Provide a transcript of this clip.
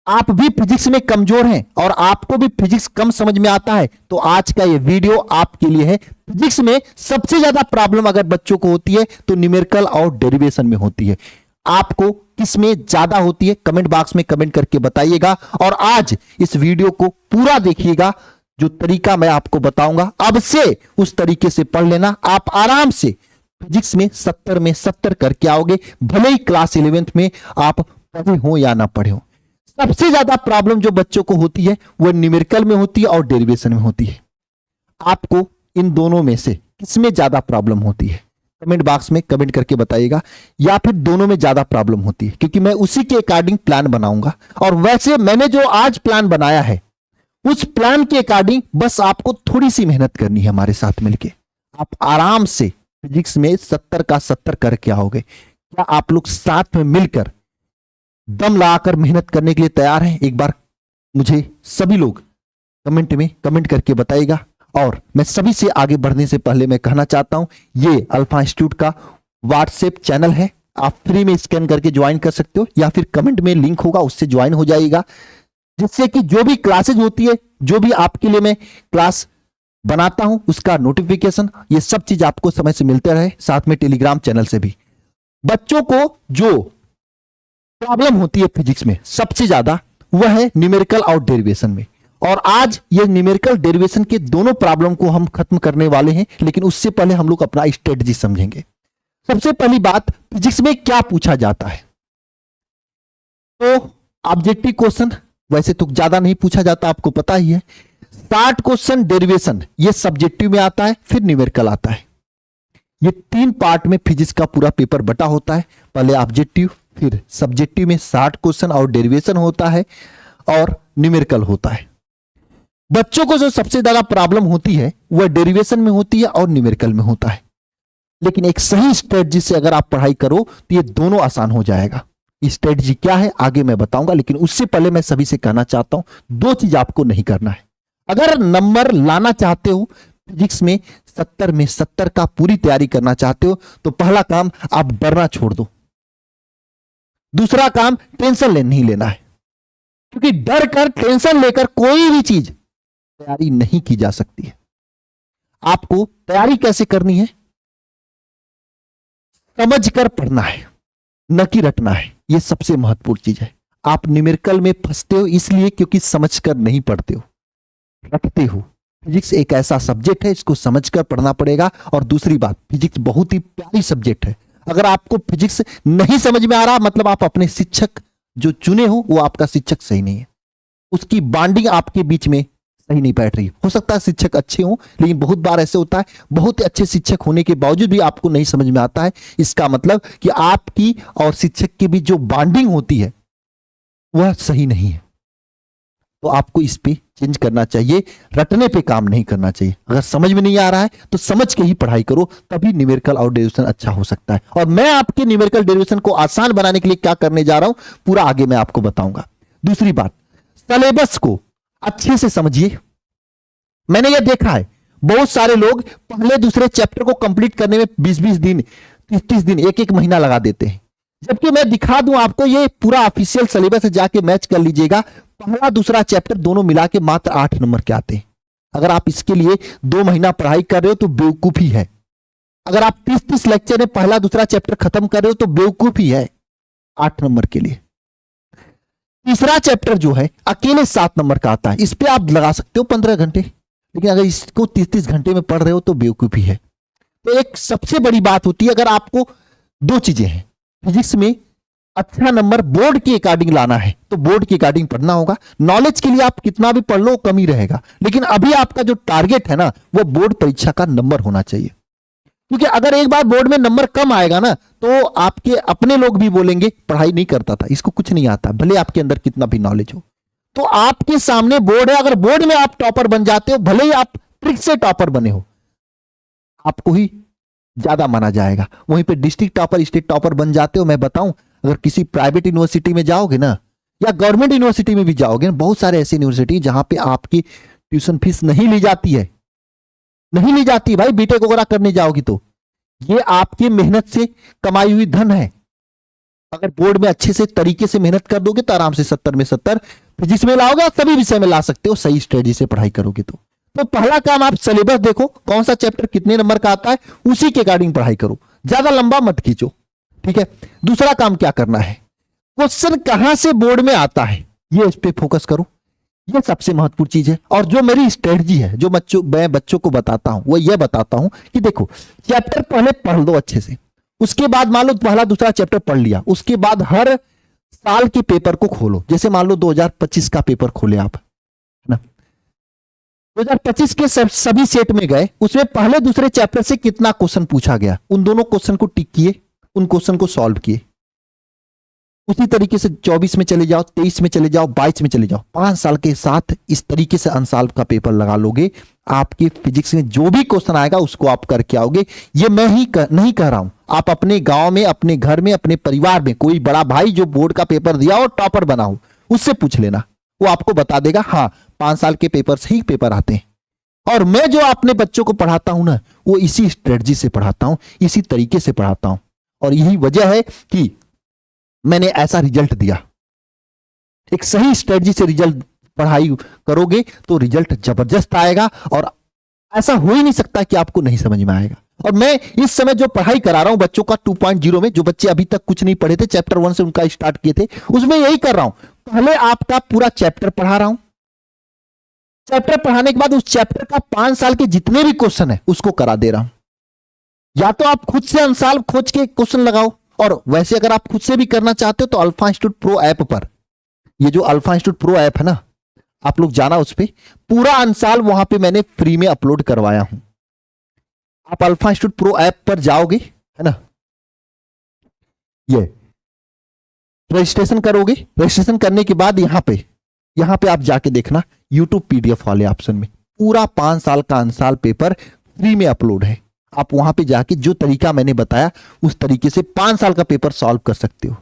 आप भी फिजिक्स में कमजोर हैं और आपको भी फिजिक्स कम समझ में आता है, तो आज का ये वीडियो आपके लिए है। फिजिक्स में सबसे ज्यादा प्रॉब्लम अगर बच्चों को होती है तो न्यूमेरिकल और डेरिवेशन में होती है। आपको किस में ज्यादा होती है कमेंट बॉक्स में कमेंट करके बताइएगा। और आज इस वीडियो को पूरा देखिएगा, जो तरीका मैं आपको बताऊंगा अब से उस तरीके से पढ़ लेना। आप आराम से फिजिक्स में 70 में 70 करके आओगे, भले ही क्लास 11th में आप पढ़े हो या ना पढ़े हो। सबसे ज्यादा प्रॉब्लम जो बच्चों को होती है वह न्यूमेरिकल में होती है और डेरिवेशन में होती है। आपको इन दोनों में से किसमें ज्यादा प्रॉब्लम होती है कमेंट बॉक्स में कमेंट करके बताइएगा, या फिर दोनों में ज्यादा प्रॉब्लम होती है, क्योंकि मैं उसी के अकॉर्डिंग प्लान बनाऊंगा। और वैसे मैंने जो आज प्लान बनाया है उस प्लान के अकॉर्डिंग बस आपको थोड़ी सी मेहनत करनी है हमारे साथ मिलके। आप आराम से फिजिक्स में 70 का 70 करके आओगे। क्या आप लोग साथ में मिलकर दम लगाकर मेहनत करने के लिए तैयार हैं? एक बार मुझे सभी लोग कमेंट में कमेंट करके बताइएगा। और मैं सभी से आगे बढ़ने से पहले मैं कहना चाहता हूं, ये अल्फा इंस्टीट्यूट का व्हाट्सएप चैनल है, आप फ्री में स्कैन करके ज्वाइन कर सकते हो, या फिर कमेंट में लिंक होगा उससे ज्वाइन हो जाइएगा, जिससे कि जो भी क्लासेज होती है, जो भी आपके लिए मैं क्लास बनाता हूं उसका नोटिफिकेशन, ये सब चीज आपको समय से मिलते रहे। साथ में टेलीग्राम चैनल से भी। बच्चों को जो प्रॉब्लम होती है फिजिक्स में सबसे ज्यादा वह है न्यूमेरिकल और डेरिवेशन में। और आज ये न्यूमेरिकल डेरिवेशन के दोनों प्रॉब्लम को हम खत्म करने वाले हैं, लेकिन उससे पहले हम लोग अपना स्ट्रेटजी समझेंगे। सबसे पहली बात, फिजिक्स में क्या पूछा जाता है? तो ऑब्जेक्टिव क्वेश्चन वैसे तो ज्यादा नहीं पूछा जाता, आपको पता ही है। 60 क्वेश्चन डेरिवेशन ये सब्जेक्टिव में आता है, फिर न्यूमेरिकल आता है। ये 3 पार्ट में फिजिक्स का पूरा पेपर बटा होता है। पहले ऑब्जेक्टिव, फिर सब्जेक्टिव में 60 क्वेश्चन और डेरिवेशन होता है, और न्यूमेरिकल होता है। बच्चों को जो सबसे ज्यादा प्रॉब्लम होती है वह डेरिवेशन में होती है और न्यूमेरिकल में होता है। लेकिन एक सही स्ट्रेटजी से अगर आप पढ़ाई करो तो ये दोनों आसान हो जाएगा। स्ट्रेटजी क्या है आगे मैं बताऊंगा, लेकिन उससे पहले मैं सभी से कहना चाहता हूं 2 चीज आपको नहीं करना है। अगर नंबर लाना चाहते हो फिजिक्स में 70 में 70 का पूरी तैयारी करना चाहते हो, तो पहला काम आप डरना छोड़ दो। दूसरा काम टेंशन नहीं लेना है, क्योंकि डर कर टेंशन लेकर कोई भी चीज तैयारी नहीं की जा सकती है। आपको तैयारी कैसे करनी है? समझ कर पढ़ना है, न कि रटना है। यह सबसे महत्वपूर्ण चीज है। आप न्यूमेरिकल में फंसते हो इसलिए क्योंकि समझकर नहीं पढ़ते हो, रटते हो। फिजिक्स एक ऐसा सब्जेक्ट है, इसको समझकर पढ़ना पड़ेगा। और दूसरी बात, फिजिक्स बहुत ही प्यारी सब्जेक्ट है। अगर आपको फिजिक्स नहीं समझ में आ रहा, मतलब आप अपने शिक्षक जो चुने हो वो आपका शिक्षक सही नहीं है, उसकी बॉन्डिंग आपके बीच में सही नहीं बैठ रही। हो सकता है शिक्षक अच्छे हों, लेकिन बहुत बार ऐसे होता है बहुत अच्छे शिक्षक होने के बावजूद भी आपको नहीं समझ में आता है। इसका मतलब कि आपकी और शिक्षक के बीच जो बॉन्डिंग होती है वह सही नहीं है। तो आपको इस पे चेंज करना चाहिए, रटने पे काम नहीं करना चाहिए। अगर समझ में नहीं आ रहा है तो समझ के ही पढ़ाई करो, तभी न्यूमेरिकल और डेरिवेशन अच्छा हो सकता है। और मैं आपके न्यूमेरिकल डेरिवेशन को आसान बनाने के लिए क्या करने जा रहा हूं पूरा आगे मैं आपको बताऊंगा। दूसरी बात, सिलेबस को अच्छे से समझिए। मैंने यह देखा है बहुत सारे लोग पहले दूसरे चैप्टर को कंप्लीट करने में 20-20 दिन 30-30 दिन 1-1 महीना लगा देते हैं, जबकि मैं दिखा दूं आपको ये पूरा ऑफिशियल सिलेबस से जाके मैच कर लीजिएगा। पहला दूसरा चैप्टर दोनों मिला के मात्र 8 नंबर के आते हैं। अगर आप इसके लिए 2 महीना पढ़ाई कर रहे हो तो बेवकूफी है। अगर आप 30-30 लेक्चर में पहला दूसरा चैप्टर खत्म कर रहे हो तो बेवकूफी है 8 नंबर के लिए। तीसरा चैप्टर जो है अकेले 7 नंबर का आता है, इस पे आप लगा सकते हो 15 घंटे, लेकिन अगर इसको 30-30 घंटे में पढ़ रहे हो तो बेवकूफी है। तो एक सबसे बड़ी बात होती है, अगर आपको 2 चीजें हैं फिजिक्स में, अच्छा नंबर बोर्ड के अकॉर्डिंग लाना है तो बोर्ड के अकॉर्डिंग पढ़ना होगा। नॉलेज के लिए आप कितना भी पढ़ लो कम ही रहेगा, लेकिन अभी आपका जो टारगेट है ना वो बोर्ड परीक्षा का नंबर होना चाहिए। क्योंकि अगर एक बार बोर्ड में नंबर कम आएगा ना तो आपके अपने लोग भी बोलेंगे पढ़ाई नहीं करता था, इसको कुछ नहीं आता, भले आपके अंदर कितना भी नॉलेज हो। तो आपके सामने बोर्ड है, अगर बोर्ड में आप टॉपर बन जाते हो, भले ही आप ट्रिक से टॉपर बने हो, आपको ही ज्यादा माना जाएगा। वहीं पे डिस्ट्रिक्ट टॉपर स्टेट टॉपर बन जाते हो, मैं बताऊं अगर किसी प्राइवेट यूनिवर्सिटी में जाओगे ना या गवर्नमेंट यूनिवर्सिटी में भी जाओगे ना, बहुत सारे ऐसे यूनिवर्सिटी जहां पे आपकी ट्यूशन फीस नहीं ली जाती है, नहीं ली जाती भाई। बीटेक वगैरह करने जाओगे तो ये आपकी मेहनत से कमाई हुई धन है। अगर बोर्ड में अच्छे से तरीके से मेहनत कर दोगे तो आराम से 70 में 70 फिजिक्स में लाओगे और सभी विषय में ला सकते हो, सही स्ट्रेटजी से पढ़ाई करोगे तो पहला काम, आप सिलेबस देखो कौन सा चैप्टर कितने नंबर का आता है, उसी के अकॉर्डिंग पढ़ाई करो, ज्यादा लंबा मत खींचो, ठीक है। दूसरा काम क्या करना है, क्वेश्चन कहां से बोर्ड में आता है ये इस पे फोकस करो, ये सबसे महत्वपूर्ण चीज है। और जो मेरी स्ट्रेटजी है, जो मैं बच्चों को बताता हूं, वो ये बताता हूं कि देखो चैप्टर पहले पढ़ लो अच्छे से, उसके बाद मान लो पहला दूसरा चैप्टर पढ़ लिया, उसके बाद हर साल के पेपर को खोलो। जैसे मान लो 2025 का पेपर खोले आप, है ना, 2025 के सभी सेट में गए, उसमें पहले दूसरे चैप्टर से कितना क्वेश्चन पूछा गया, उन दोनों क्वेश्चन को टिक किए, उन क्वेश्चन को सॉल्व किए। उसी तरीके से 24 में चले जाओ, 23 में चले जाओ, 22 में चले जाओ, 5 साल के साथ इस तरीके से अनसॉल्व का पेपर लगा लोगे, आपके फिजिक्स में जो भी क्वेश्चन आएगा उसको आप करके आओगे। ये मैं ही नहीं कह रहा हूं, आप अपने गांव में, अपने घर में, अपने परिवार में कोई बड़ा भाई जो बोर्ड का पेपर दिया और टॉपर बना हो, उससे पूछ लेना, वो आपको बता देगा हाँ 5 साल के पेपर से ही पेपर आते हैं। और मैं जो अपने बच्चों को पढ़ाता हूं ना, वो इसी स्ट्रेटजी से पढ़ाता हूं, इसी तरीके से पढ़ाता हूं, और यही वजह है कि मैंने ऐसा रिजल्ट दिया। एक सही स्ट्रेटजी से रिजल्ट पढ़ाई करोगे तो रिजल्ट जबरदस्त आएगा, और ऐसा हो ही नहीं सकता कि आपको नहीं समझ में आएगा। और मैं इस समय जो पढ़ाई करा रहा हूं बच्चों का 2.0 में, जो बच्चे अभी तक कुछ नहीं पढ़े थे, चैप्टर 1 से उनका स्टार्ट किए थे, उसमें यही कर रहा हूं, पहले आपका पूरा चैप्टर पढ़ा रहा हूं, चैप्टर पढ़ाने के बाद उस चैप्टर का 5 साल के जितने भी क्वेश्चन है उसको करा दे रहा हूं। या तो आप खुद से अनसॉल्व खोज के क्वेश्चन लगाओ, और वैसे अगर आप खुद से भी करना चाहते हो तो अल्फा इंस्टीट्यूट प्रो ऐप पर, ये जो अल्फा इंस्टीट्यूट प्रो ऐप है ना, आप लोग जाना, उस पर पूरा अनसॉल्व वहां पे मैंने फ्री में अपलोड करवाया हूं। आप अल्फा इंस्टीट्यूट प्रो ऐप पर जाओगे, है ना, ये रजिस्ट्रेशन करोगे, रजिस्ट्रेशन करने के बाद यहां पे आप जाके देखना यूट्यूब पीडीएफ वाले ऑप्शन में पूरा 5 साल का अनसॉल्व पेपर फ्री में अपलोड है। आप वहां पे जाके जो तरीका मैंने बताया उस तरीके से 5 साल का पेपर सॉल्व कर सकते हो।